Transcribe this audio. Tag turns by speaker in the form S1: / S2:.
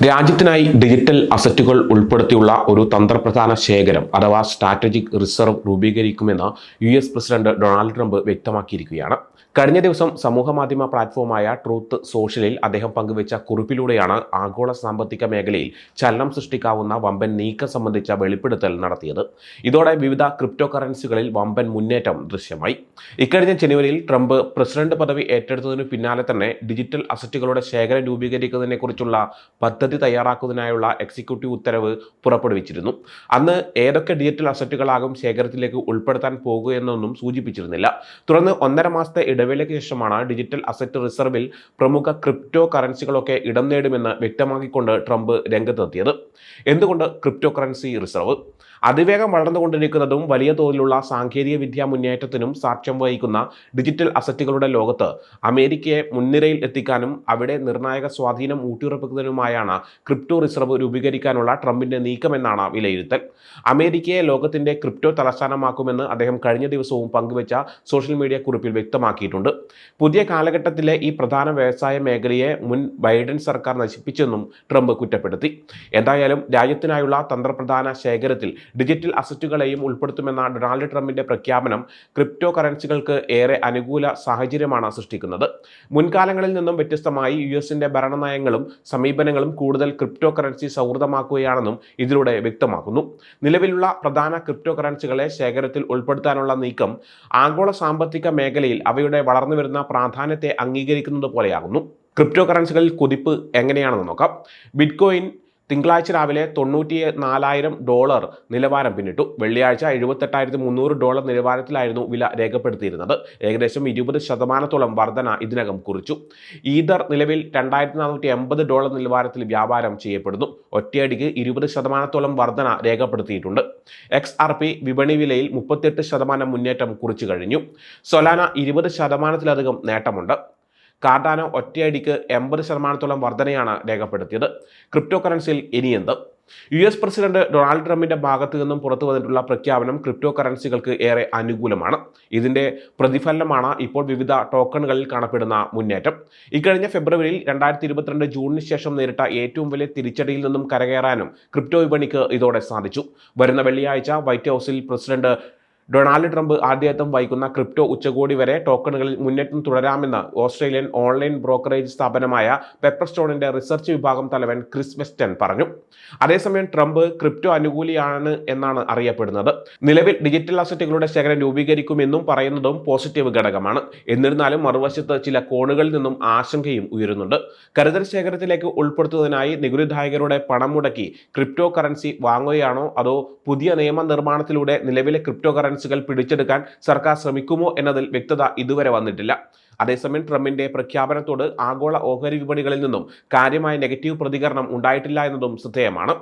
S1: രാജ്യത്തിനായി ഡിജിറ്റൽ അസറ്റുകൾ ഉൾപ്പെടുത്തിയുള്ള ഒരു തന്ത്രപ്രധാന ശേഖരം അഥവാ സ്ട്രാറ്റജിക് റിസർവ് രൂപീകരിക്കുമെന്ന് പ്രസിഡന്റ് ഡൊണാൾഡ് ട്രംപ് വ്യക്തമാക്കിയിരിക്കുകയാണ്. കഴിഞ്ഞ ദിവസം സമൂഹമാധ്യമ പ്ലാറ്റ്ഫോമായ ട്രൂത്ത് സോഷ്യലിൽ അദ്ദേഹം പങ്കുവച്ച കുറിപ്പിലൂടെയാണ് ആഗോള സാമ്പത്തിക മേഖലയിൽ ചലനം സൃഷ്ടിക്കാവുന്ന വമ്പൻ നീക്കം സംബന്ധിച്ച വെളിപ്പെടുത്തൽ നടത്തിയത്. ഇതോടെ വിവിധ ക്രിപ്റ്റോ കറൻസികളിൽ വമ്പൻ മുന്നേറ്റം ദൃശ്യമായി. ഇക്കഴിഞ്ഞ ജനുവരിയിൽ ട്രംപ് പ്രസിഡന്റ് പദവി ഏറ്റെടുത്തതിനു പിന്നാലെ തന്നെ ഡിജിറ്റൽ അസറ്റുകളുടെ ശേഖരം രൂപീകരിക്കുന്നതിനെക്കുറിച്ചുള്ള പദ്ധതി തയ്യാറാക്കുന്നതിനായുള്ള എക്സിക്യൂട്ടീവ് ഉത്തരവ് പുറപ്പെടുവിച്ചിരുന്നു. അന്ന് ഏതൊക്കെ ഡിജിറ്റൽ അസറ്റുകളാകും ശേഖരത്തിലേക്ക് ഉൾപ്പെടുത്താൻ പോകുകയെന്നൊന്നും സൂചിപ്പിച്ചിരുന്നില്ല. തുടർന്ന് 1.5 മാസത്തെ ഇടവേളയ്ക്ക് ശേഷമാണ് ഡിജിറ്റൽ അസറ്റ് റിസർവിൽ പ്രമുഖ ക്രിപ്റ്റോ കറൻസികളൊക്കെ ഇടം നേടുമെന്ന് വ്യക്തമാക്കിക്കൊണ്ട് ട്രംപ് രംഗത്തെത്തിയത്. എന്തുകൊണ്ട് ക്രിപ്റ്റോ കറൻസി റിസർവ്? അതിവേഗം വളർന്നുകൊണ്ടിരിക്കുന്നതും വലിയ തോതിലുള്ള സാങ്കേതിക വിദ്യാ മുന്നേറ്റത്തിനും സാക്ഷ്യം വഹിക്കുന്ന ഡിജിറ്റൽ അസറ്റുകളുടെ ലോകത്ത് അമേരിക്കയെ മുൻനിരയിൽ എത്തിക്കാനും അവിടെ നിർണായക സ്വാധീനം ഊട്ടിയുറപ്പിക്കുന്നതിനുമായാണ് ക്രിപ്റ്റോ റിസർവ് രൂപീകരിക്കാനുള്ള ട്രംപിന്റെ നീക്കമെന്നാണ് വിലയിരുത്തൽ. അമേരിക്കയെ ലോകത്തിന്റെ ക്രിപ്റ്റോ തലസ്ഥാനമാക്കുമെന്ന് അദ്ദേഹം കഴിഞ്ഞ ദിവസവും പങ്കുവച്ച സോഷ്യൽ മീഡിയ കുറിപ്പിൽ വ്യക്തമാക്കിയിട്ടുണ്ട്. പുതിയ കാലഘട്ടത്തിലെ ഈ പ്രധാന വ്യവസായ മേഖലയെ മുൻ ബൈഡൻ സർക്കാർ നശിപ്പിച്ചെന്നും ട്രംപ് കുറ്റപ്പെടുത്തി. എന്തായാലും രാജ്യത്തിനായുള്ള തന്ത്രപ്രധാന ശേഖരത്തിൽ ഡിജിറ്റൽ അസറ്റുകളെയും ഉൾപ്പെടുത്തുമെന്ന ഡൊണാൾഡ് ട്രംപിന്റെ പ്രഖ്യാപനം ക്രിപ്റ്റോ കറൻസികൾക്ക് ഏറെ അനുകൂല സാഹചര്യമാണ് സൃഷ്ടിക്കുന്നത്. മുൻകാലങ്ങളിൽ നിന്നും വ്യത്യസ്തമായി യുഎസിന്റെ ഭരണനയങ്ങളും സമീപനങ്ങളും കൂടുതൽ ക്രിപ്റ്റോ കറൻസി സൗഹൃദമാക്കുകയാണെന്നും ഇതിലൂടെ വ്യക്തമാക്കുന്നു. നിലവിലുള്ള പ്രധാന ക്രിപ്റ്റോ കറൻസികളെ ശേഖരത്തിൽ ഉൾപ്പെടുത്താനുള്ള നീക്കം ആഗോള സാമ്പത്തിക മേഖലയിൽ അവയുടെ വളർന്നുവരുന്ന പ്രാധാന്യത്തെ അംഗീകരിക്കുന്നത് പോലെയാകുന്നു. ക്രിപ്റ്റോ കറൻസികളിൽ കുതിപ്പ് എങ്ങനെയാണെന്ന് നോക്കാം. ബിറ്റ്കോയിൻ തിങ്കളാഴ്ച രാവിലെ $94,000 നിലവാരം പിന്നിട്ടു. വെള്ളിയാഴ്ച $78,300 നിലവാരത്തിലായിരുന്നു വില രേഖപ്പെടുത്തിയിരുന്നത്. ഏകദേശം 20% വർധന ഇതിനകം കുറിച്ചു. ഈതർ നിലവിൽ $2,480 നിലവാരത്തിൽ വ്യാപാരം ചെയ്യപ്പെടുന്നു. ഒറ്റയടിക്ക് 20% വർധന രേഖപ്പെടുത്തിയിട്ടുണ്ട്. XRP വിപണി വിലയിൽ 38% മുന്നേറ്റം കുറിച്ചു കഴിഞ്ഞു. സൊലാന 20%-ലധികം നേട്ടമുണ്ട്. കാർഡാനോ ഒറ്റയടിക്ക് 80% വർധനയാണ് രേഖപ്പെടുത്തിയത്. ക്രിപ്റ്റോ കറൻസിയിൽ ഇനിയെന്ത്? പ്രസിഡന്റ് ഡൊണാൾഡ് ട്രംപിന്റെ ഭാഗത്തു നിന്നും പുറത്തു വന്നിട്ടുള്ള പ്രഖ്യാപനം ക്രിപ്റ്റോ കറൻസികൾക്ക് ഏറെ അനുകൂലമാണ്. ഇതിന്റെ പ്രതിഫലനമാണ് ഇപ്പോൾ വിവിധ ടോക്കണുകളിൽ കാണപ്പെടുന്ന മുന്നേറ്റം. ഇക്കഴിഞ്ഞ ഫെബ്രുവരിയിൽ 2022 ജൂണിന് ശേഷം നേരിട്ട ഏറ്റവും വലിയ തിരിച്ചടിയിൽ നിന്നും കരകയറാനും ക്രിപ്റ്റോ വിപണിക്ക് ഇതോടെ സാധിച്ചു. വരുന്ന വെള്ളിയാഴ്ച വൈറ്റ് ഹൗസിൽ പ്രസിഡന്റ് ഡൊണാൾഡ് ട്രംപ് ആദ്യത്വം വഹിക്കുന്ന ക്രിപ്റ്റോ ഉച്ചകോടി വരെ ടോക്കണുകളിൽ മുന്നേറ്റം തുടരാമെന്ന് ഓസ്ട്രേലിയൻ ഓൺലൈൻ ബ്രോക്കറേജ് സ്ഥാപനമായ പെപ്പർസ്റ്റോണിന്റെ റിസർച്ച് വിഭാഗം തലവൻ ക്രിസ് വെസ്റ്റൺ പറഞ്ഞു. അതേസമയം ട്രംപ് ക്രിപ്റ്റോ അനുകൂലിയാണ് എന്നാണ് അറിയപ്പെടുന്നത്. നിലവിൽ ഡിജിറ്റൽ അസറ്റുകളുടെ ശേഖരം രൂപീകരിക്കുമെന്നും പറയുന്നതും പോസിറ്റീവ് ഘടകമാണ്. എന്നിരുന്നാലും മറുവശത്ത് ചില കോണുകളിൽ നിന്നും ആശങ്കയും ഉയരുന്നുണ്ട്. കരുതൽ ശേഖരത്തിലേക്ക് ഉൾപ്പെടുത്തുന്നതിനായി നികുതിദായകരുടെ പണം മുടക്കി ക്രിപ്റ്റോ കറൻസി വാങ്ങുകയാണോ അതോ പുതിയ നിയമനിർമ്മാണത്തിലൂടെ നിലവിലെ ക്രിപ്റ്റോ കറൻസികൾ പിടിച്ചെടുക്കാൻ സർക്കാർ ശ്രമിക്കുമോ എന്നതിൽ വ്യക്തത ഇതുവരെ വന്നിട്ടില്ല. അതേസമയം ട്രംപിന്റെ പ്രഖ്യാപനത്തോട് ആഗോള ഓഹരി വിപണികളിൽ നിന്നും കാര്യമായ നെഗറ്റീവ് പ്രതികരണം ഉണ്ടായിട്ടില്ല എന്നതും ശ്രദ്ധേയമാണ്.